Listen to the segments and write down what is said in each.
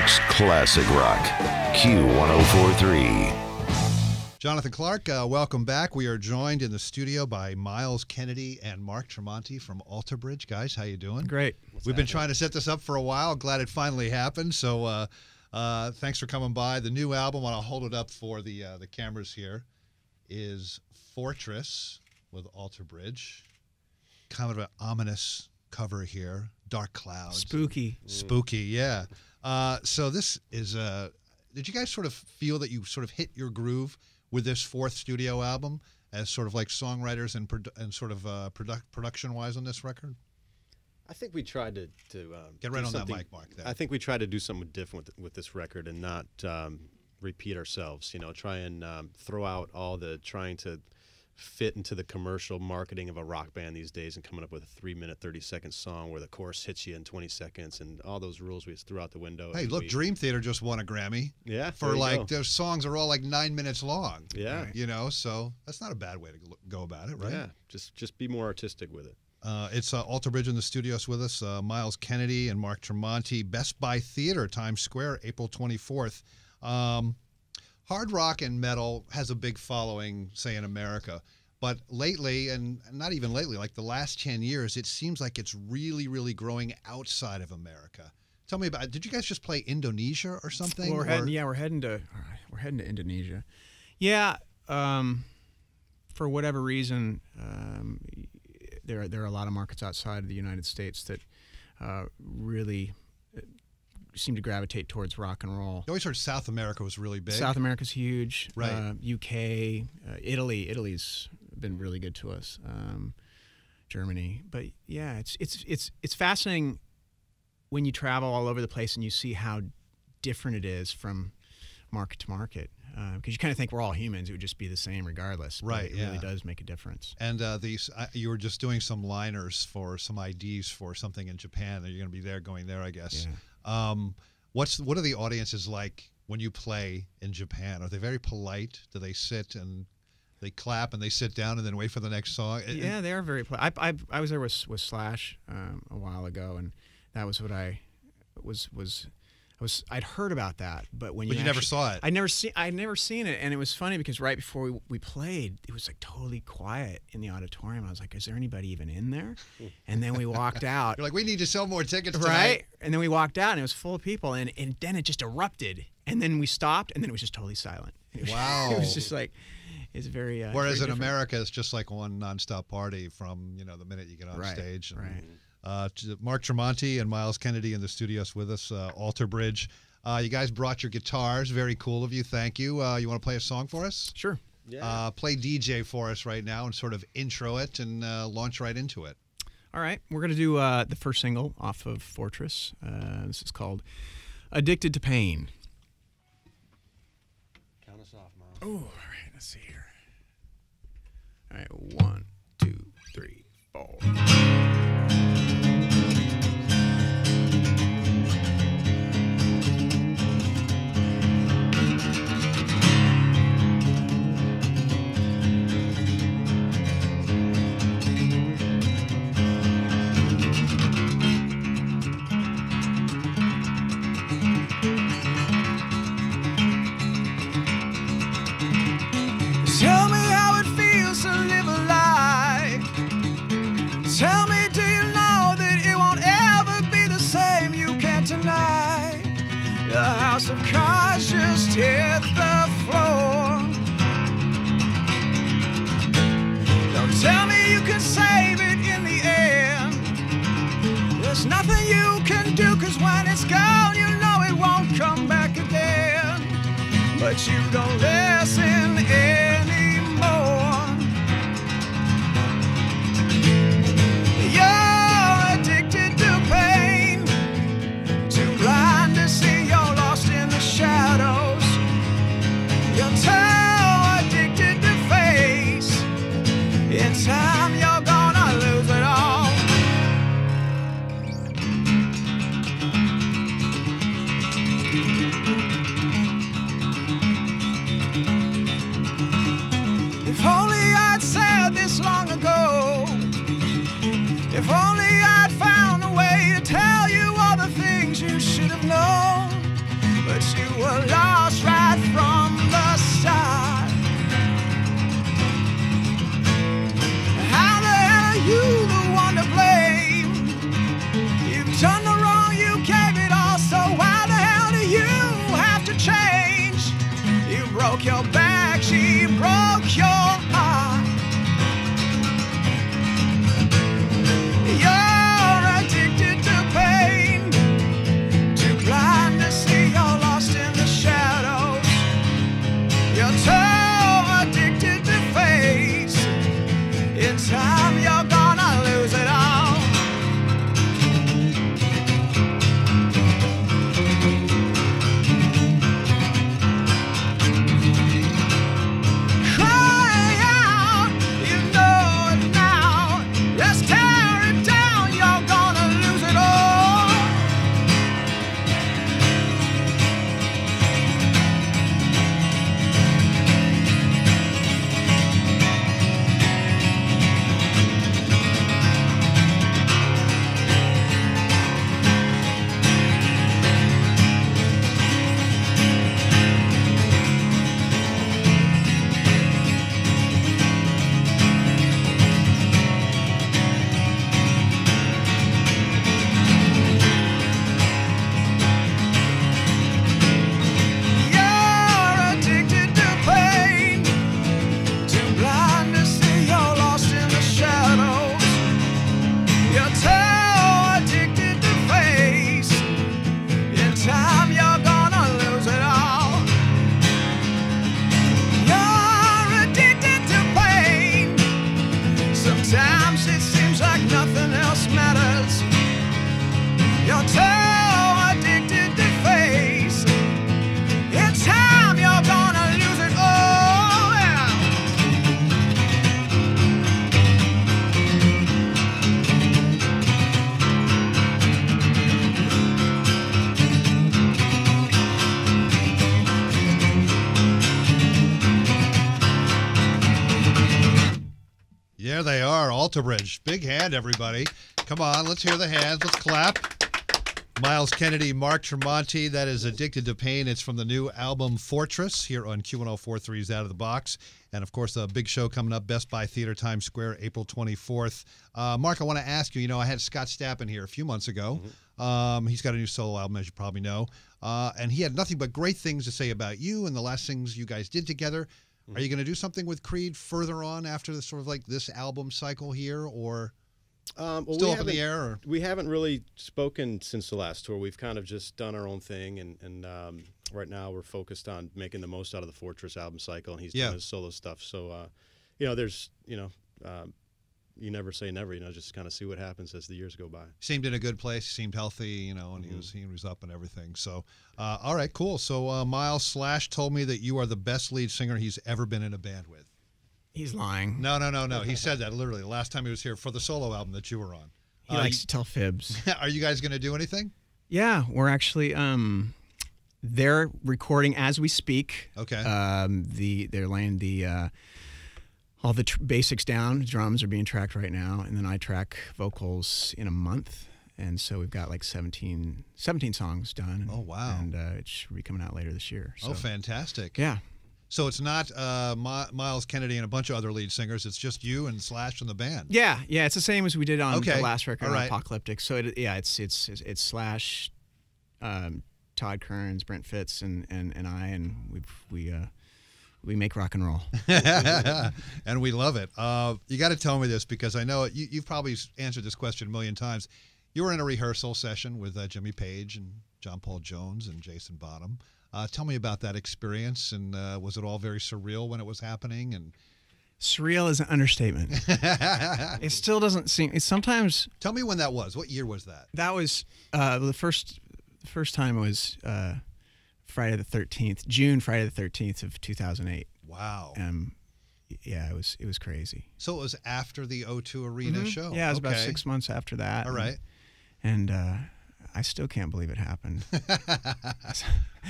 York's classic rock, Q1043. Jonathan Clark, welcome back. We are joined in the studio by Myles Kennedy and Mark Tremonti from Alter Bridge. Guys, how you doing? Great. We've been trying to set this up for a while. Glad it finally happened. So thanks for coming by. The new album, I'll hold it up for the cameras here, is Fortress with Alter Bridge. Kind of an ominous cover here. Dark clouds. Spooky. Spooky, yeah. So this is, did you guys sort of feel that you sort of hit your groove with this fourth studio album as sort of like songwriters and sort of production-wise on this record? I think we tried to get right on that mic, Mark. There. I think we tried to do something different with this record and not repeat ourselves. You know, try and throw out all the trying to fit into the commercial marketing of a rock band these days and coming up with a 3-minute, 30-second song where the chorus hits you in 20 seconds and all those rules we threw out the window. Hey, look, Dream Theater just won a Grammy. Yeah, for like their songs are all like 9 minutes long. Yeah, you know, so that's not a bad way to go about it, right? Yeah, just be more artistic with it. It's Alter Bridge in the studios with us. Myles Kennedy and Mark Tremonti. Best Buy Theater, Times Square, April 24th. Hard rock and metal has a big following, say, in America. But lately, and not even lately, like the last 10 years, it seems like it's really, really growing outside of America. Tell me about it. Did you guys just play Indonesia or something? Well, we're heading to Indonesia. Yeah, for whatever reason, there are a lot of markets outside of the United States that really seem to gravitate towards rock and roll. I always heard South America was really big. South America's huge. Right. UK, Italy's been really good to us. Germany, but yeah, it's fascinating when you travel all over the place and you see how different it is from market to market. Because you kind of think we're all humans; it would just be the same regardless. Right. But it really does make a difference. And you were just doing some liners for some IDs for something in Japan. You're going to be going there, I guess. Yeah. What are the audiences like when you play in Japan? Are they very polite? Do they sit and they clap and they sit down and then wait for the next song? Yeah, they are very polite. I was there with Slash a while ago, and that was what I'd heard about that, but when you never saw it. I'd never seen it, and it was funny because right before we played, it was like totally quiet in the auditorium. I was like, "Is there anybody even in there?" And then we walked out. You're like, "We need to sell more tickets tonight." Right? And then we walked out, and it was full of people, and then it just erupted, and then we stopped, and then it was just totally silent. Wow! It was just like it's very. Whereas very in different. America, it's just like one nonstop party from the minute you get on stage. And, right. Mark Tremonti and Myles Kennedy in the studios with us. Alter Bridge. You guys brought your guitars. Very cool of you. Thank you. You want to play a song for us? Sure. Yeah. Play DJ for us right now and sort of intro it and launch right into it. All right. We're going to do the first single off of Fortress. This is called Addicted to Pain. Count us off, Myles. Oh, all right. Let's see here. All right. 1, 2, 3, 4. Tell me how it feels to live a lie. Tell me, do you know that it won't ever be the same? You can't deny the house of cards just hit the floor. Don't tell me you can save it in the end. There's nothing you can do, 'cause when it's gone, you know it won't come back again. But you don't listen anymore. You're addicted to pain, too blind to see you're lost in the shadows. You're too addicted to face. In time you're gonna lose it all. If only I'd said this long ago. If only I'd found a way to tell you all the things you should have known. were lost right from the start. How the hell are you the one to blame? You've done the wrong, you gave it all, so why the hell do you have to change? You broke your back, she broke your heart. You're addicted to pain, too blind to see you're lost in the shadows. You're too addicted to face. In time you're gonna lose it all. Cry out, you know it now. Just tear it down, you're gonna lose it all. You're addicted to pain, too blind to see you're lost in the shadows. You're too addicted to face. In time you're gonna lose it all. You're addicted to pain. Sometimes it seems like nothing else matters. You're too addicted to face. In time you're gonna lose it all. Yeah. There they are, Alter Bridge. Big hand, everybody. Come on, let's hear the hands. Let's clap. Myles Kennedy, Mark Tremonti. That is Addicted to Pain. It's from the new album Fortress here on Q1043's Out of the Box. And, of course, a big show coming up, Best Buy Theater, Times Square, April 24th. Mark, I want to ask you, I had Scott Stapp in here a few months ago. He's got a new solo album, as you probably know. And he had nothing but great things to say about you and the last things you guys did together. Are you going to do something with Creed further on after this sort of like this album cycle here, or still up in the air? Or? We haven't really spoken since the last tour. We've kind of just done our own thing, and right now we're focused on making the most out of the Fortress album cycle, and he's doing his solo stuff. So, there's, you never say never, just kind of see what happens as the years go by. Seemed in a good place, seemed healthy, and he was up and everything. So, all right, cool. So, Myles Slash told me that you are the best lead singer he's ever been in a band with. He's lying. No. He said that literally the last time he was here for the solo album that you were on. He likes to tell fibs. Are you guys going to do anything? Yeah, we're actually they're recording as we speak. Okay. They're laying the all the basics down. Drums are being tracked right now, and then I track vocals in a month. And so we've got like 17 songs done. Oh, wow. And it should be coming out later this year. So. Oh, fantastic. Yeah. So it's not Myles Kennedy and a bunch of other lead singers. It's just you and Slash and the band. Yeah. It's the same as we did on the last record, All right. Apocalyptic. So it's Slash, Todd Kearns, Brent Fitz, and I, and we make rock and roll. And we love it. You got to tell me this, because I know you've probably answered this question a million times. You were in a rehearsal session with Jimmy Page and John Paul Jones and Jason Bonham. Tell me about that experience, and was it all very surreal when it was happening? And surreal is an understatement. It still doesn't seem. It's sometimes. Tell me when that was. What year was that? That was the first time was Friday the 13th, Friday the 13th of 2008. Wow. Yeah, it was crazy. So it was after the O2 Arena show. Yeah, it was about 6 months after that. All right. And I still can't believe it happened.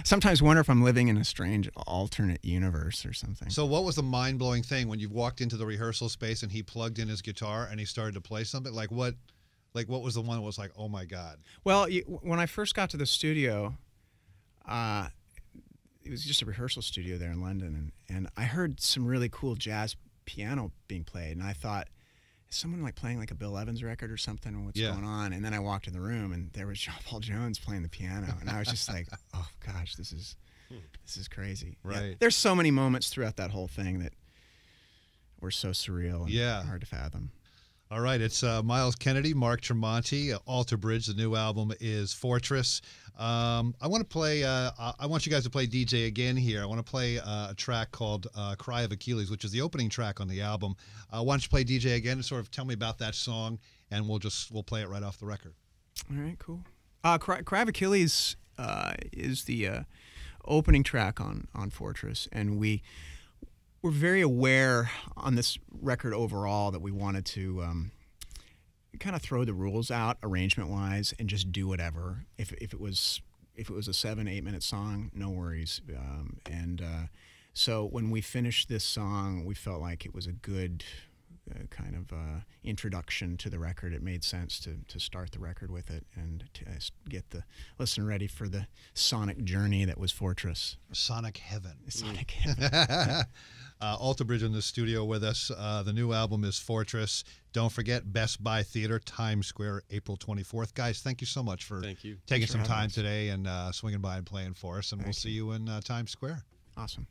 Sometimes wonder if I'm living in a strange alternate universe or something. So what was the mind-blowing thing when you walked into the rehearsal space and he plugged in his guitar and he started to play something? Like what was the one that was like, oh my God? Well, when I first got to the studio, it was just a rehearsal studio there in London, and I heard some really cool jazz piano being played, and I thought, is someone like playing like a Bill Evans record or something, or what's going on? And then I walked in the room, and there was John Paul Jones playing the piano, and I was just like, oh gosh, this is crazy. Right. Yeah, there's so many moments throughout that whole thing that were so surreal and hard to fathom. All right, it's Myles Kennedy, Mark Tremonti, Alter Bridge. The new album is Fortress. I want to play. I want you guys to play DJ again here. I want to play a track called "Cry of Achilles," which is the opening track on the album. Why don't you play DJ again and sort of tell me about that song, and we'll play it right off the record. All right, cool. Cry of Achilles is the opening track on Fortress, and we're very aware on this record overall that we wanted to kind of throw the rules out arrangement-wise and just do whatever. If it was a 7-8 minute song, no worries. So when we finished this song, we felt like it was a good kind of introduction to the record. It made sense to start the record with it and to get the listener ready for the sonic journey that was Fortress. Sonic Heaven. Sonic Heaven. Alter Bridge in the studio with us. The new album is Fortress. Don't forget, Best Buy Theater, Times Square, April 24th. Guys, thank you so much for taking some time today and swinging by and playing for us. And we'll see you in Times Square. Awesome.